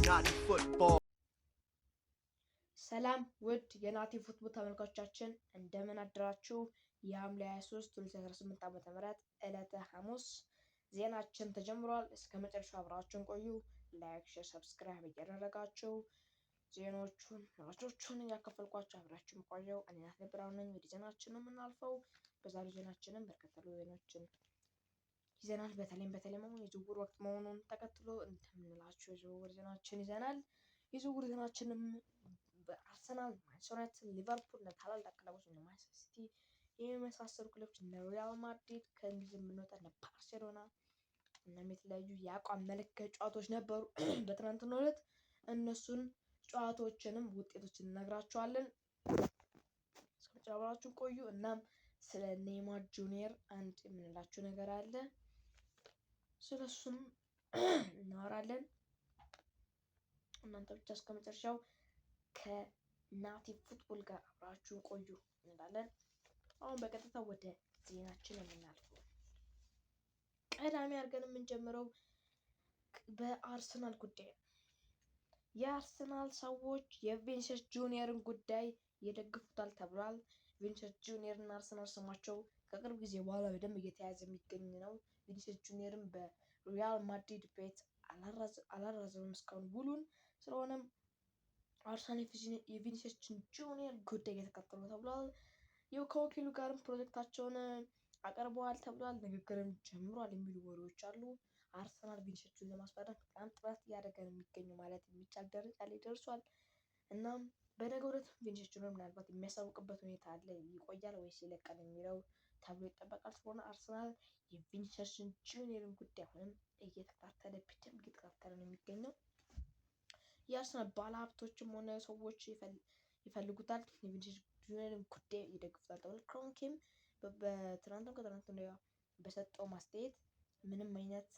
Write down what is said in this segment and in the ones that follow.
Naughty football. ሰላም ውድ የናቲ ፉትቦል ተመልካቾቻችን እንደምን አደራችሁ። የሐምሌ 23 2018 ዓ.ም ዕለተ ሐሙስ ዜናችን ተጀምሯል። እስከ መጨረሻው አብራችሁን ቆዩ። ላይክ፣ ሼር፣ ሰብስክራይብ እያደረጋችሁ ዜናዎቹን እያከፈልኳችሁ አብራችሁን ቆዩ። እኔ ናቲ ብራውን ነኝ። ወደ ዜናችን ነው የምናልፈው። በዛሬው ዜናችንም በርከት ያሉ ዜናዎችን ይዘናል። በተለይም የዝውውር ወቅት መሆኑን ተከትሎ እንደምንላችሁ የዝውውር ዜናዎችን ይዘናል። የዝውውር ዜናችንም በአርሰናል፣ ማንቸስተር ዩናይትድ፣ ሊቨርፑል እና ታላላቅ ክለቦች እንደ ማንቸስተር ሲቲ የመሳሰሉ ክለቦች እንደ ሪያል ማድሪድ ከእንግሊዝ የምንወጣ እንደ ባርሴሎና እናም የተለያዩ የአቋም መለኪያ ጨዋታዎች ነበሩ በትናንትናው ዕለት። እነሱን ጨዋታዎችንም ውጤቶችን እነግራችኋለን። እስከ አብራችሁን ቆዩ። እናም ስለ ኔይማር ጁኒየር አንድ የምንላችሁ ነገር አለ፣ ስለሱም እናወራለን። እናንተ ብቻ እስከ መጨረሻው ከናቲ ፉትቦል ጋር አብራችሁን ቆዩ እንላለን። አሁን በቀጥታ ወደ ዜናችን የምናልፈው ቀዳሚ አድርገን የምንጀምረው በአርሰናል ጉዳይ ነው። የአርሰናል ሰዎች የቪኒሲየስ ጁኒየርን ጉዳይ ይደግፉታል ተብሏል። ቪኒሲየስ ጁኒየር እና አርሰናል ስማቸው ከቅርብ ጊዜ በኋላ በደንብ እየተያዘ የሚገኝ ነው። ቪኒሲየስ ጁኒየርን በሪያል ማድሪድ ቤት አላራዘመም እስካሁን ውሉን። ስለሆነም አርሰናል የቪኒሲየስ ጁኒየር ጉዳይ እየተከተሉ ተብሏል። ከወኪሉ ጋርም ፕሮጀክታቸውን አቀርበዋል ተብሏል። ንግግርም ጀምሯል የሚሉ ወሬዎች አሉ። አርሰናል ቪኒሲየስ ጁኒየር ለማስፈረም በጣም ጥረት እያደረገ ነው የሚገኘው ማለት የሚቻል ደረጃ ላይ ደርሷል። እናም በነገው ዕለት ቪኒሲየስ ጁኒየር ምናልባት የሚያሳውቅበት ሁኔታ አለ። ይቆያል ወይስ ይለቃል የሚለው ተብሎ ይጠበቃል። ስለሆነ አርሰናል የቪኒሲየስ ጁኒየርን ጉዳይ አሁንም እየተከታተለ ነው የሚገኘው። የአርሰናል ባለሀብቶችም ሆነ ሰዎች ይፈልጉታል። የቪኒሲየስ ጁኒየርን ጉዳይ ይደግፉታል ተብሏል። ክሮንኬም ከትናንት ወዲያ በሰጠው ማስተያየት ምንም አይነት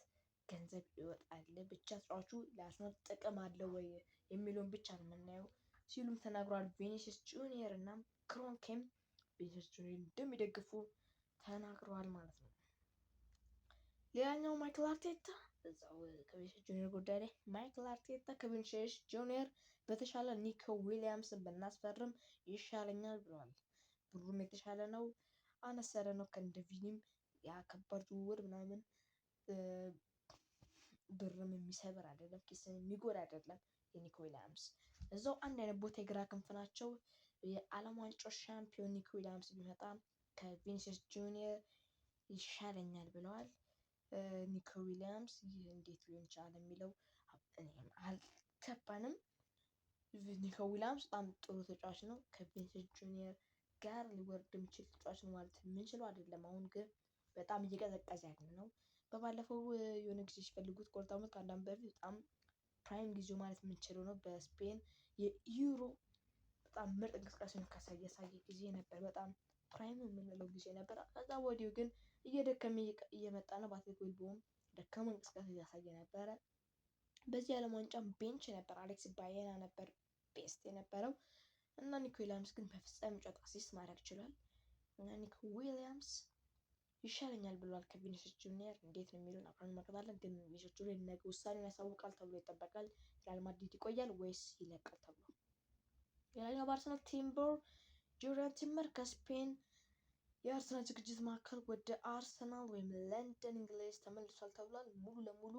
ገንዘብ ይወጣል ብቻ ተጫዋቹ ለአርሰናል ጥቅም አለው ወይ የሚለውን ብቻ ነው የምናየው ሲሉም ተናግሯል። ቪኒሲየስ ጁኒየር እና ክሮንኬም ቪኒሲየስ ጁኒየር እንደሚደግፉ ተናግረዋል ማለት ነው። ሌላኛው ማይክል አርቴታ እዛው ከቪኒሲየስ ጁኒየር ጉዳይ ላይ ማይክል አርቴታ ከቪኒሲየስ ጁኒየር በተሻለ ኒኮ ዊሊያምስን ብናስፈርም ይሻለኛል ብለዋል። ብሩም የተሻለ ነው፣ አነስ ያለ ነው። ከእንደ ቪኒም ያከባድ ዝውውር ምናምን ብርም የሚሰብር አይደለም፣ ኪስን የሚጎዳ አይደለም። የኒኮ ዊሊያምስ እዛው አንድ አይነት ቦታ የግራ ክንፍ ናቸው። የዓለም ዋንጫው ሻምፒዮን ኒኮ ዊሊያምስ ቢመጣ ከቪኒሲየስ ጁኒየር ይሻለኛል ብለዋል። ኒኮ ዊሊያምስ ይህ እንዴት ሊሆን ይችላል የሚለው አልገባንም። ኒኮ ዊሊያምስ በጣም ጥሩ ተጫዋች ነው። ከቪኒሲየስ ጁኒየር ጋር ሊወርድ የሚችል ተጫዋች ነው ማለት የምንችለው አይደለም። አሁን ግን በጣም እየቀዘቀዘ ያለ ነው። በባለፈው የሆነ ጊዜ ሲፈልጉት ቆርጠሙት ከአንድ ዓመት በፊት በጣም ፕራይም ጊዜው ማለት የምንችለው ነው። በስፔን የዩሮ በጣም ምርጥ እንቅስቃሴን ያሳየ ጊዜ ነበር። በጣም ፕራይም የምንለው ጊዜ ነበር። ከዛ ወዲሁ ግን እየደከመ እየመጣ ነው። በአትሌቲኮ ቢልባኦም ደካማ እንቅስቃሴ እያሳየ ነበረ። በዚህ ዓለም ዋንጫ ቤንች ነበር። አሌክስ ባየና ነበር ቤስት የነበረው እና ኒኮ ዊሊያምስ ግን በፍጻሜ ጨዋታ አሲስት ማድረግ ችሏል። እና ኒኮ ዊሊያምስ ይሻለኛል ብሏል ከቪኒሲየስ ጁኒየር። እንዴት ነው የሚሉን አብረን እንመለከታለን። ግን ቪኒሲየስ ጁኒየር ነገ ውሳኔውን ያሳውቃል ተብሎ ይጠበቃል። ሪያል ማድሪድ ይቆያል ወይስ ይለቃል ተብሎ። ሌላኛው በአርሰናል ጁሪያን ቲምበር ከስፔን የአርሰናል ዝግጅት ማዕከል ወደ አርሰናል ወይም ለንደን እንግሊዝ ተመልሷል ተብሏል። ሙሉ ለሙሉ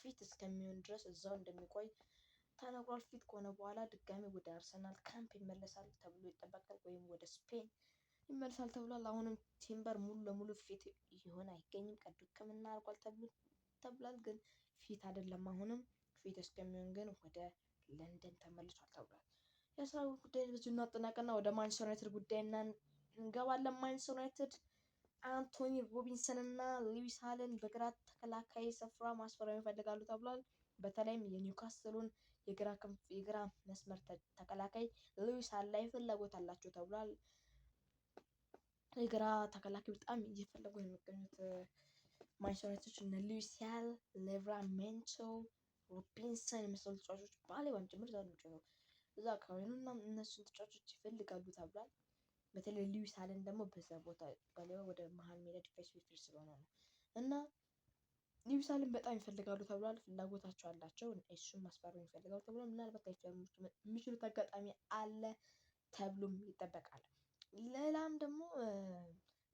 ፊት እስከሚሆን ድረስ እዛው እንደሚቆይ ተነግሯል። ፊት ከሆነ በኋላ ድጋሚ ወደ አርሰናል ካምፕ ይመለሳል ተብሎ ይጠበቃል፣ ወይም ወደ ስፔን ይመለሳል ተብሏል። አሁንም ቲምበር ሙሉ ለሙሉ ፊት ይሆን አይገኝም፣ ቀዶ ሕክምና አድርጓል ተብሏል። ግን ፊት አይደለም። አሁንም ፊት እስከሚሆን ግን ወደ ለንደን ተመልሷል ተብሏል። የስራ ጉዳይ በዚሁ እናጠናቀና ወደ ማንቸስተር ዩናይትድ ጉዳይ እንገባለን። ማንቸስተር ዩናይትድ አንቶኒ ሮቢንሰን እና ሉዊስ ሃልን በግራ ተከላካይ ስፍራ ማስፈረም ይፈልጋሉ ተብሏል። በተለይም የኒውካስሉን የግራ መስመር ተከላካይ ሉዊስ ሃል ላይ ፍላጎት አላቸው ተብሏል። የግራ ተከላካይ በጣም እየፈለጉ የሚገኙት ማንቸስተር ዩናይትዶች እነ ሉዊስ ሃል፣ ሊቨራሜንቶ፣ ሮቢንሰን የመሰሉ ተጫዋቾች ባሌዋን ጭምር ነው እዛ አካባቢ ነው እና እነሱን ተጫዋቾች ይፈልጋሉ ተብሏል። በተለይ ሉዊስ ሃልን ደግሞ በዛ ቦታ ባሌዋ ወደ መሀል ሜዳ ዲፌንስ ስለሆነ ነው እና ኒውካስልን በጣም ይፈልጋሉ ተብሏል። ፍላጎታቸው አላቸው። እሱን ማስፈረም ይፈልጋሉ ተብሏል። ምናልባት ላይፈርሙ የሚችሉት አጋጣሚ አለ ተብሎም ይጠበቃል። ሌላም ደግሞ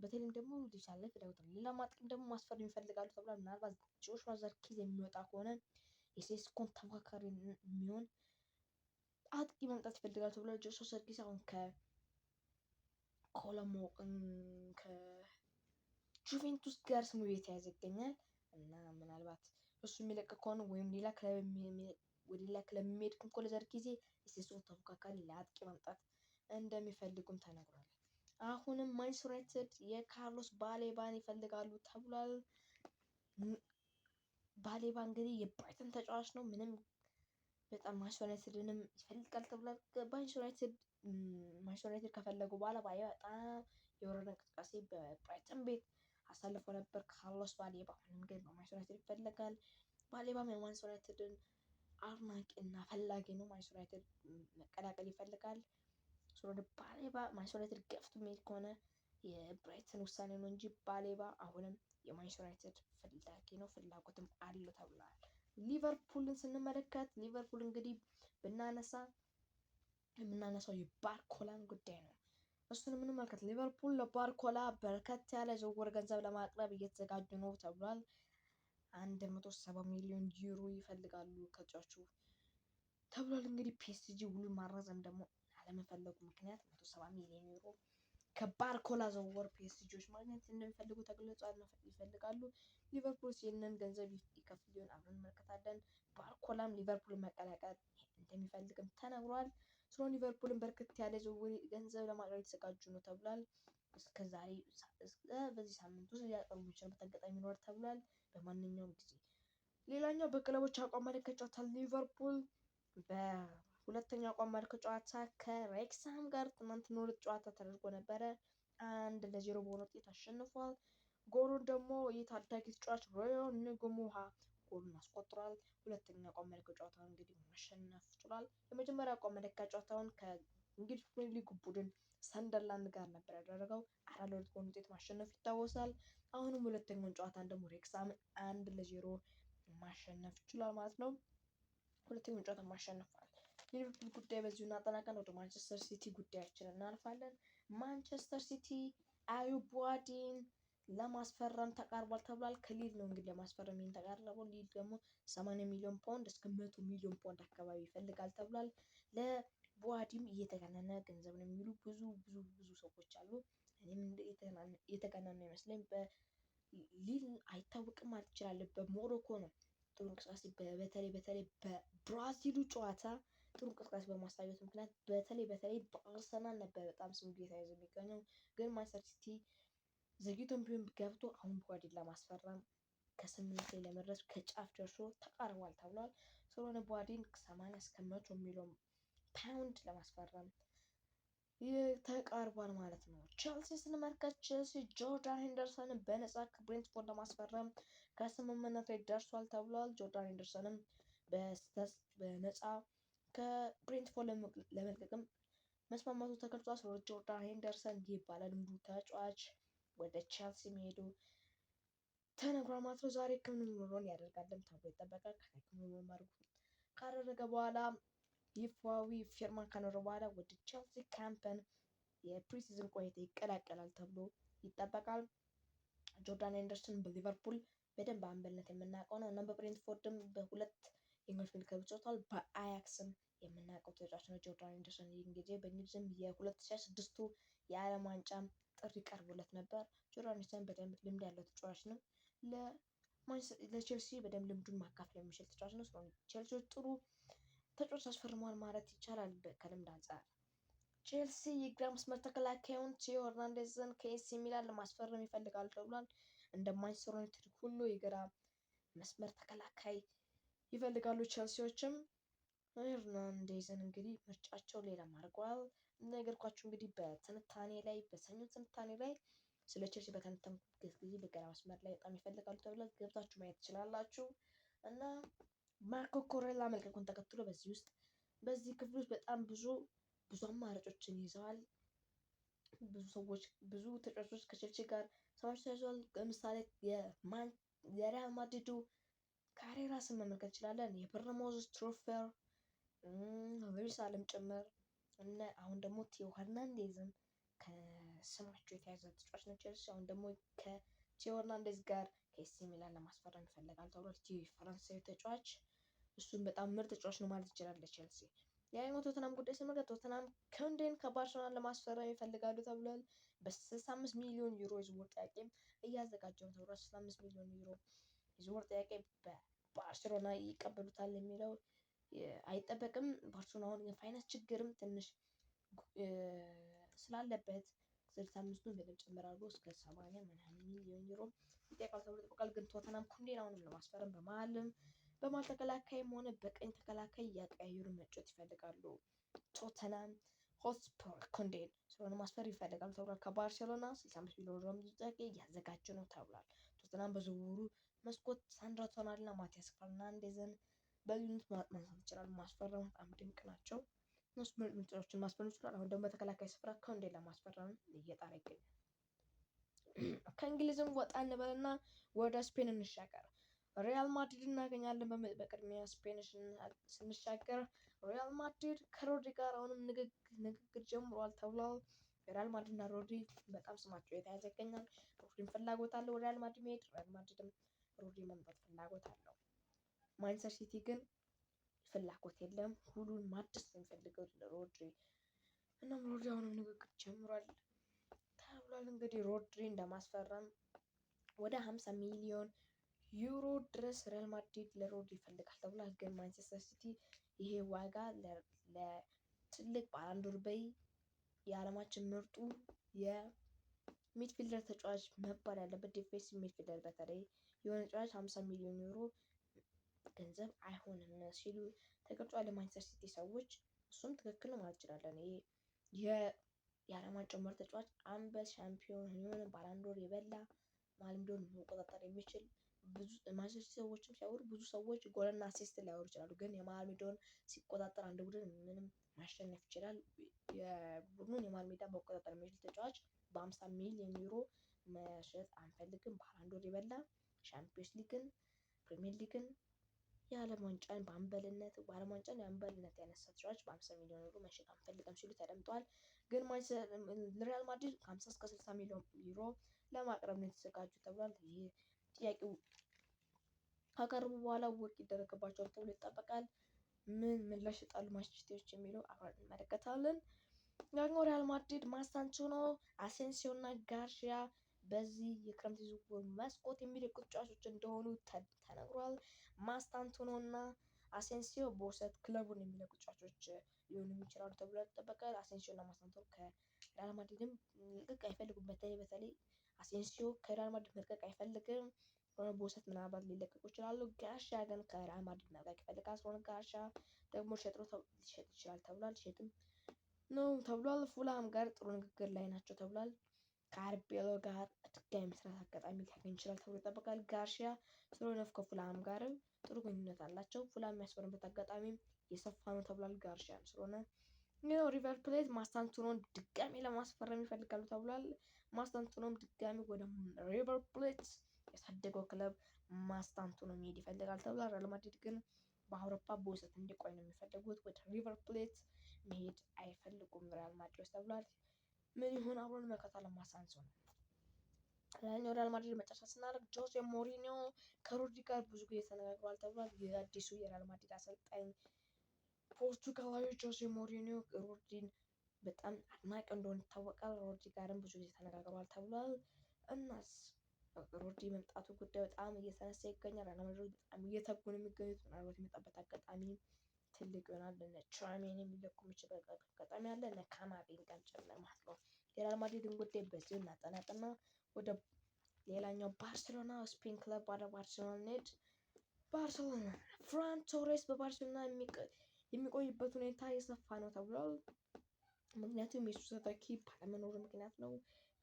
በተለይም ደግሞ ኒውካስል ፍላጎት ነው። ሌላ አጥቂም ደግሞ ማስፈረም ይፈልጋሉ ተብሏል። ምናልባት ጆሹዋ ዘርክዚ የሚወጣ ከሆነ የሴስኮን ተፎካካሪ የሚሆን አጥቂ ማምጣት ይፈልጋሉ ተብሏል። ጆሹዋ ዘርክዚ አሁን ከኮሎሞ ከጁቬንቱስ ጋር ስሙ እየተያዘ ይገኛል እና ምናልባት እሱ የሚለቅ ከሆነ ወይም ሌላ ወደ ሌላ ክለብ የሚሄድ ከሆነ ዘርክዚ የሴስኮን ተፎካካሪ ለአጥቂ ማምጣት እንደሚፈልጉም ተነግሯል። አሁንም ማንቸስተር ዩናይትድ የካርሎስ ባሌባን ይፈልጋሉ ተብሏል። ባሌባ እንግዲህ የብራይተን ተጫዋች ነው። ምንም በጣም ማንቸስተር ዩናይትድንም ይፈልጋል ተብሏል። ማንቸስተር ዩናይትድ ከፈለጉ በኋላ በጣም የወረደ እንቅስቃሴ በብራይተን ቤት አሳልፎ ነበር ካርሎስ ባሌባ። አሁንም ግን በማንቸስተር ዩናይትድ ይፈልጋል። ባሌባም የማንቸስተር ዩናይትድን አድናቂ እና ፈላጊ ነው። ማንቸስተር ዩናይትድ መቀላቀል ይፈልጋል። ስለሆነ ባሌባ ማንቸስተር ዩናይትድ ገፍቶ የሚሄድ ከሆነ የብራይተን ውሳኔ ነው እንጂ ባሌባ አሁንም የማንቸስተር ዩናይትድ ፈላጊ ነው፣ ፍላጎትም አለው ተብሏል። ሊቨርፑልን ስንመለከት ሊቨርፑል እንግዲህ የምናነሳው የባርኮላን ጉዳይ ነው። እሱን የምንመለከት ሊቨርፑል ለባርኮላ በርከት ያለ ዝውውር ገንዘብ ለማቅረብ እየተዘጋጁ ነው ተብሏል። 170 ሚሊዮን ዩሮ ይፈልጋሉ ተጫዋቹ ተብሏል። እንግዲህ ፒኤስጂ ውሉን ማራዘም ደግሞ አለመፈለጉ ምክንያት 170 ሚሊዮን ዩሮ ከባርኮላ ዝውውር ፒኤስጂዎች ማግኘት እንደሚፈልጉ ተገልጿል። ይፈልጋሉ። ሊቨርፑል ይህንን ገንዘብ ይከፍል ሊሆን አብረን እንመለከታለን። ባርኮላም ሊቨርፑል መቀላቀል እንደሚፈልግም ተነግሯል። ስለሆነ ሊቨርፑልን በርከት ያለ ዝውውር ገንዘብ ለማቅረብ የተዘጋጁ ነው ተብሏል። እስከዛሬ በዚህ ሳምንት ውስጥ ሊያቀርቡ የሚችሉበት አጋጣሚ ይኖራል ተብሏል። በማንኛውም ጊዜ ሌላኛው በክለቦች አቋም መለከት ጨዋታ ሊቨርፑል በሁለተኛው አቋም መለከት ጨዋታ ከሬክሳም ጋር ትናንት ኖርት ጨዋታ ተደርጎ ነበረ። 1-0 በሆነ ውጤት አሸንፏል። ጎሉን ደግሞ የታዳጊ ተጫዋች ሮዮ ንጉሙሃ ጎሉን አስቆጥሯል። ሁለተኛ አቋም መለከት ጨዋታውን እንግዲህ ማሸነፍ ችሏል። የመጀመሪያ አቋም መለከት ጨዋታውን ከእንግሊዝ ፕሪሚየር ሊግ ቡድን ሰንደርላንድ ጋር ነበር ያደረገው። 4-2 በሆነ ውጤት ማሸነፍ ይታወሳል። አሁንም ሁለተኛውን ጨዋታን ደግሞ ሬክሳም 1-0 ማሸነፍ ችሏል ማለት ነው። ሁለተኛውን ጨዋታ ማሸነፋል። ሊቨርፑል ጉዳይ በዚሁ እናጠናቀን ወደ ማንቸስተር ሲቲ ጉዳያችን እናልፋለን። ማንቸስተር ሲቲ አዩብ ቡዋዲን ለማስፈረም ተቃርቧል ተብሏል። ከሊል ነው እንግዲህ ለማስፈረም ተቃርቧል። ሊል ደግሞ 80 ሚሊዮን ፓውንድ እስከ 100 ሚሊዮን ፓውንድ አካባቢ ይፈልጋል ተብሏል። ለቡዋዲም እየተጋነነ ገንዘብ ነው የሚሉ ብዙ ሰዎች አሉ። እኔም እየተጋነነ ይመስለኝ። በሊል አይታወቅም ማለት ይችላል። በሞሮኮ ነው ጥሩ እንቅስቃሴ በተለይ በብራዚሉ ጨዋታ ጥሩ እንቅስቃሴ በማሳየት ምክንያት በተለይ በአርሰናል ነበር በጣም ስሙ እየተያዘ የሚገኘው። ግን ማንቸስተር ሲቲ ዘግይቶም ቢሆን ገብቶ አሁን ቡዋዲን ለማስፈረም ከስምምነት ላይ ለመድረስ ከጫፍ ደርሶ ተቃርቧል ተብሏል። ስለሆነ ቡዋዲን 80 እስከ 100 ሚሊዮን ፓውንድ ለማስፈረም ተቃርቧል ማለት ነው። ቼልሲ ስንመለከት ቼልሲ ጆርዳን ሄንደርሰንን በነፃ ከብሬንትፎርድ ለማስፈረም ከስምምነት ላይ ደርሷል ተብሏል። ጆርዳን ሄንደርሰንም በነፃ ከብሬንትፎርድ ለመልቀቅም መስማማቱ ተገልጿል። ስለሆነ ጆርዳን ሄንደርሰን ይባላል ሙሉ ተጫዋች ወደ ቼልሲ መሄዱ ተነግሯል ማለት ነው። ዛሬ ሕክምና ምርመራውን ያደርጋልም ተብሎ ይጠበቃል። ከሕክምና ምርመራ ካደረገ በኋላ ይፋዊ ፊርማ ካኖረ በኋላ ወደ ቼልሲ ካምፕን የፕሪሲዝን ቆይታ ይቀላቀላል ተብሎ ይጠበቃል። ጆርዳን ሄንደርሰን በሊቨርፑል በደንብ አምበልነት የምናውቀው ነው እና በብሬንትፎርድም በሁለት የእንግሊዝ ክለቦች ተጫውቷል። በአያክስም የምናውቀው ተጫዋች ነው ጆርዳን ሄንደርሰን። ይህን ጊዜ በእንግሊዝም የ2006 የዓለም ዋንጫ ጥሪ ቀርቦለት ነበር። ጆርዳን ሄንደርሰን በደንብ ልምድ ያለው ተጫዋች ነው። ለቼልሲ በደንብ ልምዱን ማካፈል የሚችል ተጫዋች ነው። ስለሆነ ቼልሲዎች ጥሩ ተጫዋች አስፈርመዋል ማለት ይቻላል ከልምድ አንጻር። ቼልሲ የግራ መስመር ተከላካዩን ቲዮ ሄርናንዴዝን ከኤሲ ሚላን ለማስፈረም ይፈልጋሉ ተብሏል። እንደ ማንቸስተር ዩናይትድ ሁሉ የግራ መስመር ተከላካይ ይፈልጋሉ ቼልሲዎችም። ሄርናንዴዝን እንግዲህ ምርጫቸው ሌላ አድርገዋል። እንደነገርኳችሁ እንግዲህ በትንታኔ ላይ በሰኞ ትንታኔ ላይ ስለ ቼልሲ በተነተንኩበት ጊዜ በግራ መስመር ላይ በጣም ይፈልጋሉ ተብሏል። ገብታችሁ ማየት ትችላላችሁ። እና ማርኮ ኮሬላ መልቀቁን ተከትሎ በዚህ ክፍል ውስጥ በጣም ብዙ አማራጮችን ይዘዋል። ብዙ ተጫዋቾች ከቼልሲ ጋር ስማቸው ተያይዘዋል። ለምሳሌ የሪያል ማድሪዱ ካሬራስን መመልከት እንችላለን። የበርነማውዝ ትሮፌር ሉዊስ አለም ጭምር እና አሁን ደግሞ ቲዮ ሄርናንዴዝም ከስማቸው የተያዘ ተጫዋች ነው ቼልሲ። አሁን ደግሞ ከቲዮ ሄርናንዴዝ ጋር ከኤሲ ሚላን ለማስፈረም ይፈልጋል ተብሏል። ፈረንሳዊ ተጫዋች እሱን በጣም ምርጥ ተጫዋች ነው ማለት ይችላል ቼልሲ። የአይኑ ቶተናም ጉዳይ ስንመለከት ቶተናም ኮንዴን ከባርሴሎና ለማስፈረም ይፈልጋሉ ተብሏል። በ65 ሚሊዮን ዩሮ የዝውውር ጥያቄም እያዘጋጀ ነው ተብሏል። 65 ሚሊዮን ዩሮ የዝውውር ጥያቄ በባርሴሎና ይቀበሉታል የሚለው አይጠበቅም። ባርሴሎና አሁን የፋይናንስ ችግርም ትንሽ ስላለበት 65ቱን በደንብ ጨምር አድርጎ እስከ 80 ምናምን ሚሊዮን ዩሮ ይጠይቃል ተብሎ ይጠበቃል። ግን ቶተናም ኮንዴን አሁንም ለማስፈረም በመሀል ተከላካይም ሆነ በቀኝ ተከላካይ እያቀያየሩ መጫወት ይፈልጋሉ። ቶተናም ሆትስፐር ኮንዴን ስለሆነ ማስፈር ይፈልጋሉ ተብሏል። ከባርሴሎና 65 ሚሊዮን ዩሮ ጥያቄ እያዘጋጀ ነው ተብሏል። ቶተናም በዝውውሩ መስኮት ሳንድራ ቶናልና ማቲያስ ፈርናንዴዝን በዩኒት ማንሳት ይችላል። ማስፈረም በጣም ድንቅ ናቸው። እነሱ ምርጦችን ማስፈረም ይችላል። አሁን ደግሞ በተከላካይ ስፍራ ኮንዴን ለማስፈረም እየጣረ ይገኛል። ከእንግሊዝም ወጣ እንበልና ወደ ስፔን እንሻገር። ሪያል ማድሪድ እናገኛለን። በቅድሚያ ስፔን ስንሻገር ሪያል ማድሪድ ከሮድሪ ጋር አሁንም ንግግር ጀምሯል ተብሏል። ሪያል ማድሪድ እና ሮድሪ በጣም ስማቸው የተያዘ ይገኛል። ሮድሪም ፍላጎት አለው ሪያል ማድሪድ መሄድ፣ ሪያል ማድሪድም ሮድሪ መምጣት ፍላጎት አለው። ማንቸስተር ሲቲ ግን ፍላጎት የለም። ሁሉን ማደስ ነው የሚፈልገው ሮድሪ። እናም ሮድሪ አሁንም ንግግር ጀምሯል ተብሏል። እንግዲህ ሮድሪ እንደማስፈረም ወደ 50 ሚሊዮን ዩሮ ድረስ ሪያል ማድሪድ ለሮድሪ ይፈልጋል ተብሏል። ግን ማንቸስተር ሲቲ ይሄ ዋጋ ለትልቅ ባላንዶር በይ የዓለማችን ምርጡ የሚድፊልደር ተጫዋች መባል ያለበት ዲፌንሲቭ ሚድፊልደር በተለይ የሆነ ተጫዋች 50 ሚሊዮን ዩሮ ገንዘብ አይሆንም ሲሉ ተገልጿል የማንቸስተር ሲቲ ሰዎች። እሱም ትክክል ነው ማለት እንችላለን። ይሄ የዓለም ዋንጫው ምርጥ ተጫዋች አምበል ሻምፒዮን የሆነ ባላንዶር የበላ ማልምዶን መቆጣጠር የሚችል ብዙ ማንቸስተር ሰዎችም ሲያወሩ ብዙ ሰዎች ጎልና አሲስት ሊያወሩ ይችላሉ። ግን የመሃል ሜዳውን ሲቆጣጠር አንድ ቡድን ምንም ማሸነፍ ይችላል። የቡድኑን የመሃል ሜዳ መቆጣጠር የሚችል ተጫዋች በ50 ሚሊዮን ዩሮ መሸጥ አንፈልግም። ባላንዶር የበላ ሻምፒዮንስ ሊግን፣ ፕሪሚየር ሊግን፣ የዓለም ዋንጫን በዓለም ዋንጫን የአምበልነት ያነሳ ተጫዋች በ50 ሚሊዮን ዩሮ መሸጥ አንፈልግም ሲሉ ተደምጠዋል። ግን ሪያል ማድሪድ ከ50 እስከ 60 ሚሊዮን ዩሮ ለማቅረብ ነው የተዘጋጁ ተብሏል። ይህ ጥያቄው ካቀረቡ በኋላ ውድቅ ይደረግባቸዋል ተብሎ ይጠበቃል። ምን ምላሽ ይሰጣሉ ማንቸስተሮች የሚለው አብረን እንመለከታለን። ደግሞ ሪያል ማድሪድ ማሳንቾኖ፣ አሴንሲዮ እና ጋርሺያ በዚህ የክረምት ዝውውር መስኮት የሚለቁ ተጫዋቾች እንደሆኑ ተነግሯል። ማስታንቶኖ እና አሴንሲዮ በውሰት ክለቡን የሚለቁ ተጫዋቾች ሊሆኑ ይችላሉ ተብሎ ይጠበቃል። አሴንሲዮ እና ማስታንቶኖ ከሪያል ማድሪድም መልቀቅ አይፈልጉም። በተለይ አሴንሲዮ ከሪያል ማድሪድ መልቀቅ አይፈልግም። በውሰት ምናልባት ሊለቀቁ ይችላሉ። ጋርሺያ ግን ከሪያል ማድሪድ መልቀቅ ይፈልጋል። ስለሆነ ጋርሺያ ደግሞ ሊሸጥ ይችላል ተብሏል። ሊሸጥም ነው ተብሏል። ፉላም ጋር ጥሩ ንግግር ላይ ናቸው ተብሏል። ከአርቤሎ ጋር ድጋሚ መስራት አጋጣሚ ሊያገኝ ይችላል ተብሎ ይጠበቃል። ጋርሺያ ስለሆነ ከፉላም ጋርም ጥሩ ግንኙነት አላቸው። ፉላም የሚያስፈርምበት አጋጣሚ የሰፋ ነው ተብሏል። ጋርሺያ ስለሆነ ሪቨር ፕሌት ማስታንቱኖን ድጋሚ ለማስፈረም ይፈልጋሉ ተብሏል። ማስታንቱኖም ድጋሚ ወደ ሪቨር ፕሌት ያሳደገው ክለብ ማስታንቱኖ መሄድ ይፈልጋል ተብሏል። ሪያል ማድሪድ ግን በአውሮፓ በውሰት እንዲቆይ ነው የሚፈልጉት። ወደ ሪቨር ፕሌት መሄድ አይፈልጉም ሪያል ማድሪድ ተብሏል። ምን ይሁን አብሮን መከታተል ማሳንሱን ያኛው ሪያል ማድሪድ መጨረሻ ስናደርግ ጆዜ ሞሪኒዮ ከሮድሪ ጋር ብዙ ጊዜ ተነጋግሯል ተብሏል። የአዲሱ የሪያል ማድሪድ አሰልጣኝ ፖርቱጋላዊ ጆዜ ሞሪኒዮ ሮድሪን በጣም አድናቂ እንደሆነ ይታወቃል። ሮድሪ ጋርም ብዙ ጊዜ ተነጋግሯል ተብሏል። እናስ ሮድሪ መምጣቱ ጉዳይ በጣም እየተነሳ ይገኛል። ሪያል ማድሪድ በጣም እየተጉ ነው የሚገኙት። ምናልባት የሚመጣበት አጋጣሚ ትልቅ ይሆናል። እነ ቻርሜን የሚለቁ የሚችልበት አጋጣሚ አለ። እነ ካማቪንጋም ጭምር ማለት ነው። የሪያል ማድሪድን ጉዳይ በዚሁ እናጠናቅና ወደ ሌላኛው ባርሴሎና ስፔን ክለብ ወደ ባርሴሎና እንሂድ። ባርሴሎና ፍራን ቶሬስ በባርሴሎና የሚቆይበት ሁኔታ የሰፋ ነው ተብሏል። ምክንያቱም የሱ ተተኪ ባለመኖሩ ምክንያት ነው።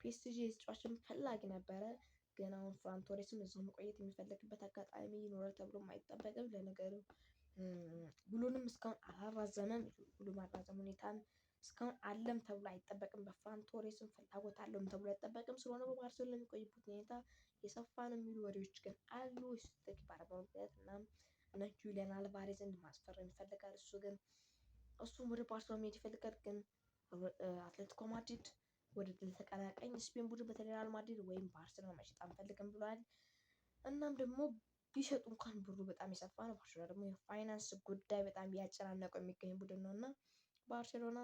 ፒኤስጂ ተጫዋችን ፈላጊ ነበረ። ግን አሁን ፍራን ቶሬስም እዛው መቆየት የሚፈልግበት አጋጣሚ ይኖራል ተብሎም አይጠበቅም። ለነገሩ ውሉንም እስካሁን አላራዘመም። ውሉ ማራዘም ሁኔታን እስካሁን አለም ተብሎ አይጠበቅም። በፍራን ቶሬስም ፍላጎት አለውም ተብሎ አይጠበቅም። ስለሆነ በባርሴሎና የሚቆይበት ሁኔታ የሰፋ ነው የሚሉ ወሬዎች ግን አሉ። ስልክ ባረበሩበት እና ጁሊያን አልቫሬዝን ማስፈረም ይፈልጋል። እሱም ወደ ባርሴሎና መሄድ ይፈልጋል። ግን አትሌቲኮ ማድሪድ ወደ ድል ተቀናቃኝ ስፔን ቡድን በተለይ ሪያል ማድሪድ ወይም ባርሴሎና መሸጥ አንፈልግም ብሏል። እናም ደግሞ ቢሸጡ እንኳን ብሩ በጣም የሰፋ ነው። ባርሴሎና ደግሞ የፋይናንስ ጉዳይ በጣም እያጨናነቀው የሚገኝ ቡድን ነው እና ባርሴሎና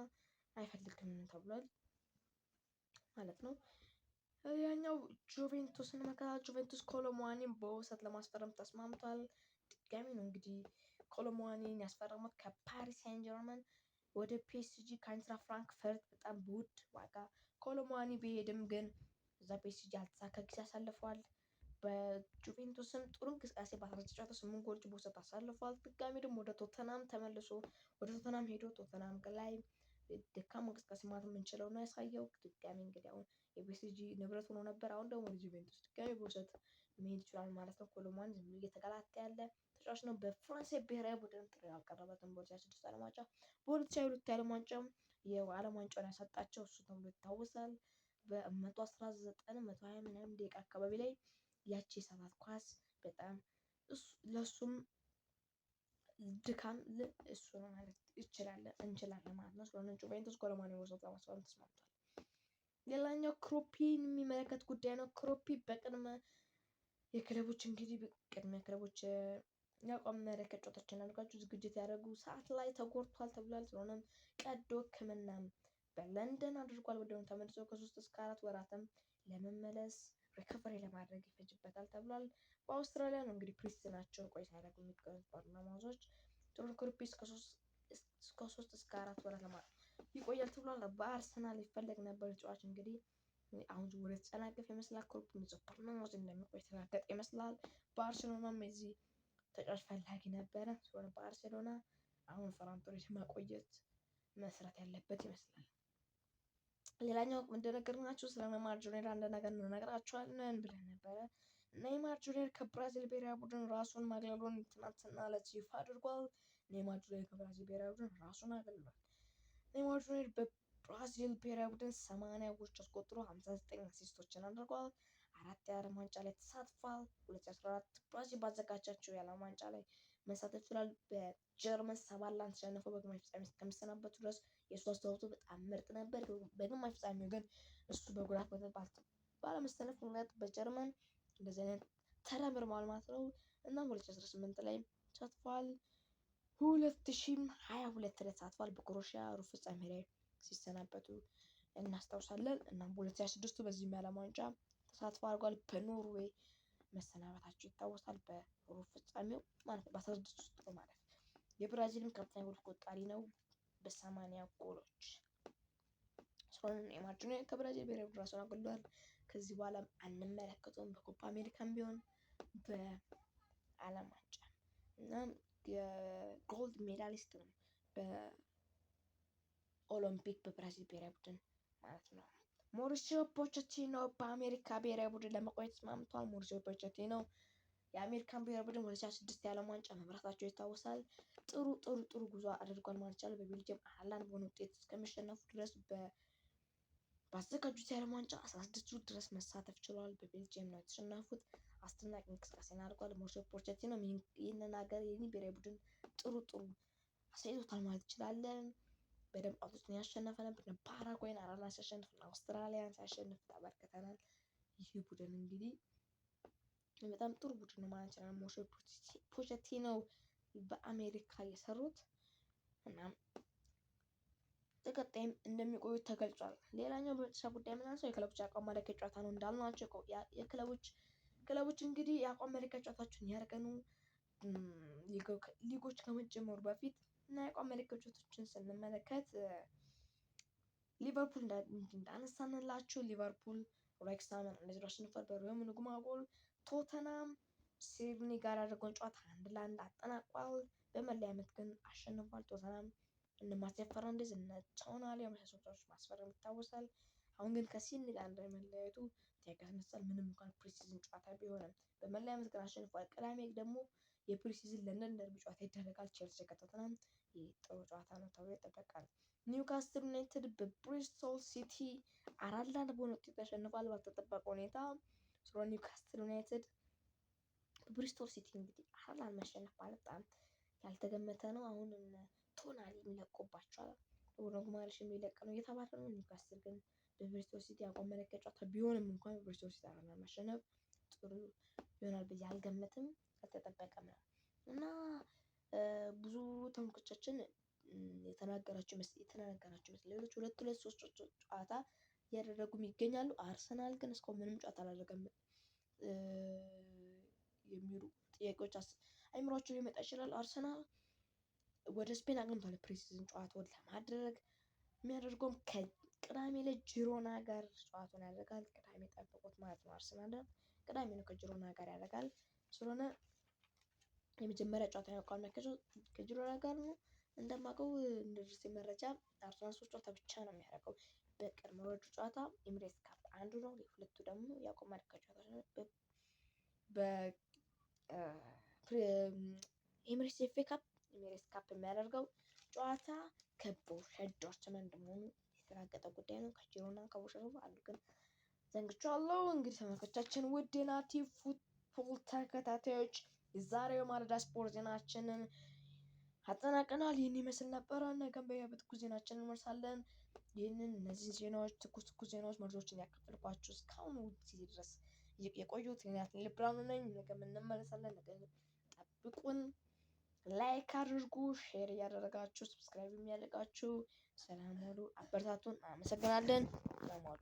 አይፈልግም ተብሏል ማለት ነው። ያኛው ጁቬንቱስን ጁቬንቱስ ኮሎሙዋኒን በውሰት ለማስፈረም ተስማምቷል። ድጋሚ ነው እንግዲህ ኮሎሙዋኒን ያስፈረሙት ከፓሪስ ሳን ጀርመን ወደ ፒኤስጂ ከአይንትራ ፍራንክፈርት በጣም በውድ ዋጋ ኮሎሙዋኒ ቢሄድም ግን እዛ ፒኤስጂ ያልተሳካ ጊዜ አሳልፏል። በጁቬንቱስም ጥሩ እንቅስቃሴ በ19 ጎሎች በውሰት አሳልፏል። ድጋሚ ደግሞ ወደ ቶተናም ተመልሶ ወደ ቶተናም ሄዶ ቶተናም ላይ ደካማ እንቅስቃሴ ማለት የምንችለው ነው ያሳየው። ድጋሚ እንግዲህ አሁን የፒኤስጂ ንብረት ሆኖ ነበር። አሁን ደግሞ ወደ ጁቬንቱስ ድጋሚ በውሰት መሄድ ይችላል ማለት ነው። ኮሎሙዋኒ ዝም ብሎ እየተገላታ ያለ ተጫዋች ነው። በፈረንሳይ ብሔራዊ ቡድን ጥሪ ያልቀረበትም በ2026 ዓለም ዋንጫ በ2022 ዓለም ዋንጫም የዓለም ዋንጫውን ያሳጣቸው እሱ ተብሎ ይታወሳል። በ119 120 ምናምን ደቂቃ አካባቢ ላይ ያቺ ሰባት ኳስ በጣም ለሱም ድካም እሱ ነው ማለት እንችላለን ማለት ነው። ስለሆነ ጁቬንቱስ ኮሎሙዋኒ ወሰት ለማስፈረም ተስማምቷል። ሌላኛው ክሮፒን የሚመለከት ጉዳይ ነው። ክሮፒ በቅድመ የክለቦች እንግዲህ ቅድመ ክለቦች የአቋም መለከት ጨዋታዎችን አድርጋችሁ ዝግጅት ያደረጉ ሰዓት ላይ ተጎድቷል ተብሏል። ስለሆነም ቀዶ ሕክምናም በለንደን አድርጓል። ወዲያውኑ ተመልሶ ከ3 እስከ 4 ወራትም ለመመለስ ሪከቨሪ ለማድረግ ይፈጅበታል ተብሏል። በአውስትራሊያ ነው እንግዲህ ፕሪሲዝናቸውን ቆይታ ያደረጉ የሚገኙት ባርናማውዞች ጥሩ ክሮፒ እስከ 3 እስከ 4 ወራት ለማለት ይቆያል ተብሏል። በአርሰናል ይፈለግ ነበር ተጫዋች እንግዲህ አሁን ወደ ተጨናገፈ ይመስላል። ክሮፕ ባርናማውዝ እንደሚቆይ የተረጋገጠ ይመስላል። ባርሴሎናም የዚህ ተጫዋች ፈላጊ ነበረ። ስለሆነ ባርሴሎና አሁን ፈራን ቶሬስ ማቆየት መስራት ያለበት ይመስላል። ሌላኛው እንደነገርናችሁ ስለ ኔይማር ጁኒየር አንድ ነገር እንነግራችኋለን ብለን ነበረ። ኔይማር ጁኒየር ከብራዚል ብሔራዊ ቡድን ራሱን ማግለሉን ትናንትና ዕለት ይፋ አድርጓል። ኔይማር ጁኒየር ከብራዚል ብሔራዊ ቡድን ራሱን አግልሏል። ኔይማር ጁኒየር በብራዚል ብሔራዊ ቡድን 80 ጎሎች አስቆጥሮ 59 አሲስቶችን አድርጓል። 4 የዓለም ዋንጫ ላይ ተሳትፏል። 2014 ብራዚል ባዘጋጃቸው የዓለም ዋንጫ ላይ መሳተፍ ይችላል። በጀርመን 7-1 ተሸንፈው በግማሽ ፍጻሜ እስከሚሰናበቱ ድረስ የእሱ አስተዋጽኦ በጣም ምርጥ ነበር። በግማሽ ፍጻሜው ግን እሱ በጉዳት ባለመሰለፍ ምክንያት በጀርመን እንደዚህ አይነት ተረምርሟል ማለት ነው። እና 2018 ላይ ተሳትፏል። 2022 ላይ ተሳትፏል። በክሮኤሺያ ሩብ ፍጻሜ ላይ ሲሰናበቱ እናስታውሳለን። እና በ2026 በዚህም የዓለም ዋንጫ ተሳትፎ አድርጓል። በኖርዌይ መሰናበታቸው ይታወሳል። በሩብ ፍጻሜው ማለት በ16 ውስጥ ማለት የብራዚልም ከፍተኛ ጎል ቆጣሪ ነው በ80 ጎሎች። ስለሆነ ኔይማር ጁኒየር ከብራዚል ብሔራዊ ቡድን ራሱን አግሏል። ከዚህ በኋላ አንመለከተውም በኮፓ አሜሪካም ቢሆን በዓለም ዋንጫ እና የጎልድ ሜዳሊስት ነው በኦሎምፒክ በብራዚል ብሔራዊ ቡድን ማለት ነው። ሞሪሲዮ ፖቼቲኖ በአሜሪካ ብሔራዊ ቡድን ለመቆየት ተስማምቷል። ሞሪሲዮ ፖቼቲኖ የአሜሪካን ብሔራዊ ቡድን 2026 የዓለም ዋንጫ መምራታቸው ይታወሳል። ጥሩ ጉዞ አድርጓል ማለት ይቻላል። በቤልጅየም 4-1 በሆነ ውጤት እስከሚሸነፉ ድረስ ባዘጋጁት የዓለም ዋንጫ 16 ድረስ መሳተፍ ችለዋል። በቤልጅየም ነው የተሸነፉት። አስደናቂ እንቅስቃሴን አድርጓል። ሞሪሲዮ ፖቼቲኖ ይህንን ሀገር የዚህ ብሔራዊ ቡድን ጥሩ አሳይቶታል ማለት እንችላለን። በደንብ አውጥቶን ያሸነፈ ነበር። ፓራጓይን 4-1 ሲያሸንፍ አውስትራሊያን ሲያሸንፍ ተመልክተናል። ይህ ቡድን እንግዲህ በጣም ጥሩ ቡድን ነው ማለት ይችላል። ሞሪሲዮ ፖቼቲኖ በአሜሪካ የሰሩት እና በቀጣይም እንደሚቆዩት ተገልጿል። ሌላኛው በመጨረሻ ጉዳይ የምናነሳው የክለቦች የአቋም መለኪያ ጨዋታ ነው። እንዳልናቸው የክለቦች እንግዲህ የአቋም መለኪያ ጨዋታቸውን ያደርጋሉ ሊጎች ከመጀመሩ በፊት እና የአቋም መለኪያ ጨዋታዎችን ስንመለከት ሊቨርፑል እንዳነሳንላችሁ ሊቨርፑል ሬክስሃምን እንደዚህ አሸንፏል በሮሜሉ ጎል። ቶተናም ሲድኒ ጋር ያደረገውን ጨዋታ 1-1 አጠናቋል። በመለያ ምት ግን አሸንፏል። ቶተናም እነ ማቲያስ ፈርናንዴዝ እነ ቶናሊ የመሳሰሉት ማስፈረም ይታወሳል። አሁን ግን ከሲድኒ ጋር እንደመለያየቱ ጥያቄ ያስነሳል። ምንም እንኳን ፕሪሲዝን ጨዋታ ቢሆንም በመለያ ምት ግን አሸንፏል። ቅዳሜ ደግሞ የፕሪሲዝን ለንደን ደርቢ ጨዋታ ይደረጋል። ቼልሲ ከቶተንሃም ጥሩ ጨዋታ ነው ተብሎ ይጠበቃል። ኒውካስትል ዩናይትድ በብሪስቶል ሲቲ 4-1 በሆነ ውጤት ተሸንፏል ባልተጠበቀ ሁኔታ። ኒውካስትል ዩናይትድ በብሪስቶል ሲቲ እንግዲህ 4-1 መሸነፍ ማለት በጣም ያልተገመተ ነው። አሁን ቶናሊ የሚለቁባቸዋል ሮግማርሽ የሚለቅ ነው እየተባለ ነው። ኒውካስትል ግን በብሪስቶል ሲቲ አቋም መለኪያ ጨዋታ ቢሆንም እንኳን በብሪስቶል ሲቲ 4-1 መሸነፍ ጥሩ ይሆናል ብዬ አልገምትም፣ አልተጠበቀም ነው እና ብዙ ተመልካቾቻችን የተናገራቸው ሌሎች 2-3 ጨዋታ እያደረጉም ይገኛሉ። አርሰናል ግን እስካሁን ምንም ጨዋታ አላደረገም የሚሉ ጥያቄዎች አይምሯቸው ሊመጣ ይችላል። አርሰናል ወደ ስፔን አቅንቷል ፕሪሲዝን ጨዋታውን ለማድረግ የሚያደርገውም ከቅዳሜ ላይ ጂሮና ጋር ጨዋታውን ያደርጋል። ቅዳሜ ጠብቆት ማለት ነው። አርሰናል ቅዳሜ ነው ከጂሮና ጋር ያደርጋል። ስለሆነ የመጀመሪያ ጨዋታ ያውቃል ከጂሮና ጋር ነው። እንደማውቀው እንደዚህ መረጃ አርሰናል 3 ጨዋታ ብቻ ነው የሚያደርገው። በቅድመ ውድድር ጨዋታ ኤምሬትስ ካፕ አንዱ ነው። የሁለቱ ደግሞ ያዕቆብ ማድጋ ጨዋታ ነው። ኤምሬትስ ኤፍ ኤ ካፕ ኤምሬትስ ካፕ የሚያደርገው ጨዋታ ከቦሩሲያ ዶርትመንድ መሆኑ የተረጋገጠ ጉዳይ ነው። ከጂሮና ከቦሩሲያ አሉ ግን ዘንግቻለሁ። እንግዲህ ተመልካቾቻችን ውድ የናቲ ፉትቦል ተከታታዮች የዛሬው ማለዳ ስፖርት ዜናችንን አጠናቀናል። ይህን ይመስል ነበረ። ነገም በትኩስ ዜናችንን እንመርሳለን። እነዚህ ዜናዎች ትኩስ ዜናዎች መረጃዎችን ያካፈልኳችሁ እስካሁን ጊዜ ድረስ የቆዩት ናትናኤል ብርሃኑ ነኝ። ነገም እንመለሳለን። ነገ ጠብቁን። ላይክ አድርጉ፣ ሼር እያደረጋችሁ ሰብስክራይብ የሚያደርጋችሁ ሰላም ሁሉ አበረታቱን። አመሰግናለን። ሰላም ዋሉ።